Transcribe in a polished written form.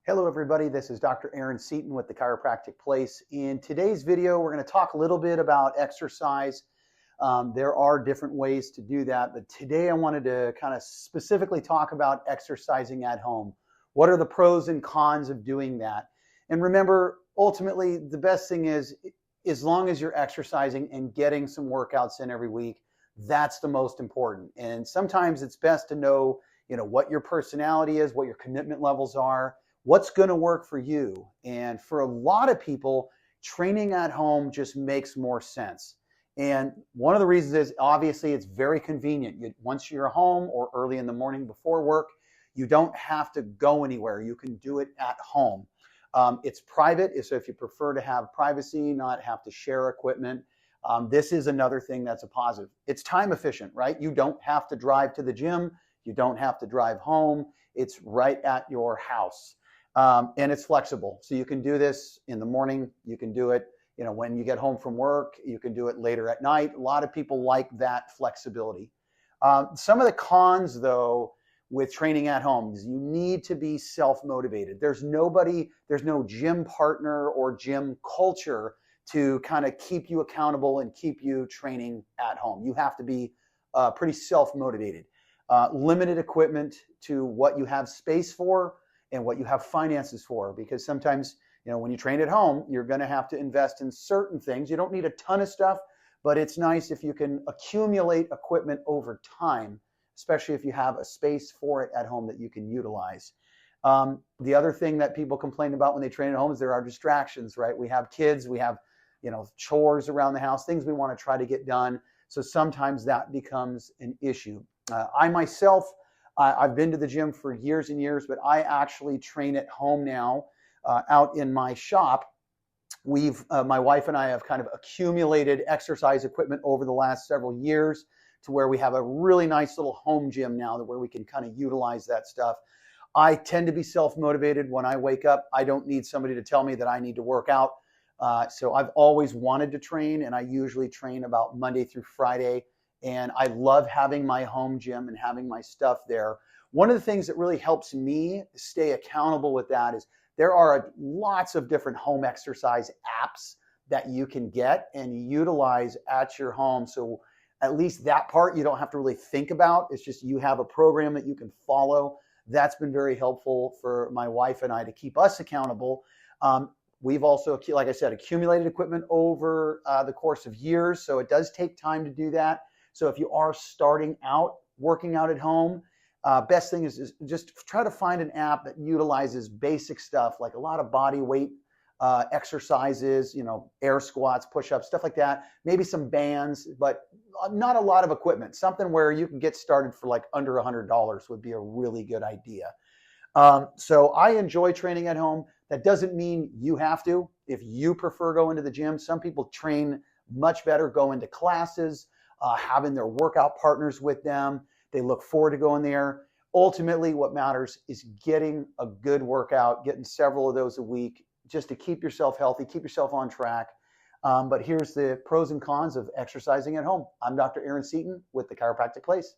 Hello everybody, this is Dr. Seaton with the Chiropractic Place. In today's video, we're going to talk a little bit about exercise. There are different ways to do that, but today I wanted to kind of specifically talk about exercising at home. What are the pros and cons of doing that? And remember, ultimately, the best thing is, as long as you're exercising and getting some workouts in every week, that's the most important. And sometimes it's best to know, what your personality is, what your commitment levels are, what's going to work for you. And for a lot of people, training at home just makes more sense. And one of the reasons is obviously it's very convenient. Once you're home or early in the morning before work, you don't have to go anywhere. You can do it at home. It's private, so if you prefer to have privacy, not have to share equipment, this is another thing that's a positive. It's time efficient, right? You don't have to drive to the gym. You don't have to drive home. It's right at your house. And it's flexible. So you can do this in the morning. You can do it, when you get home from work. You can do it later at night. A lot of people like that flexibility. Some of the cons, though, with training at home is you need to be self-motivated. There's no gym partner or gym culture to kind of keep you accountable and keep you training at home. You have to be pretty self-motivated. Limited equipment to what you have space for and what you have finances for, because sometimes, when you train at home, you're going to have to invest in certain things. You don't need a ton of stuff, but it's nice if you can accumulate equipment over time, especially if you have a space for it at home that you can utilize. The other thing that people complain about when they train at home is there are distractions, right? We have kids, we have, chores around the house, things we want to try to get done. So sometimes that becomes an issue. I myself, I've been to the gym for years and years, but I actually train at home now out in my shop. My wife and I have kind of accumulated exercise equipment over the last several years to where we have a really nice little home gym now where we can kind of utilize that stuff. I tend to be self-motivated when I wake up. I don't need somebody to tell me that I need to work out. So I've always wanted to train, and I usually train about Monday through Friday. And I love having my home gym and having my stuff there. One of the things that really helps me stay accountable with that is there are lots of different home exercise apps that you can get and utilize at your home. So at least that part you don't have to really think about. It's just you have a program that you can follow. That's been very helpful for my wife and I to keep us accountable. We've also, like I said, accumulated equipment over the course of years. So it does take time to do that. So if you are starting out working out at home, best thing is just try to find an app that utilizes basic stuff like a lot of body weight exercises, air squats, push-ups, stuff like that. Maybe some bands, but not a lot of equipment. Something where you can get started for like under $100 would be a really good idea. So I enjoy training at home. That doesn't mean you have to. If you prefer going to the gym, some people train much better going to classes, having their workout partners with them. They look forward to going there. Ultimately, what matters is getting a good workout, getting several of those a week, just to keep yourself healthy, keep yourself on track. But here's the pros and cons of exercising at home. I'm Dr. Seaton with the Chiropractic Place.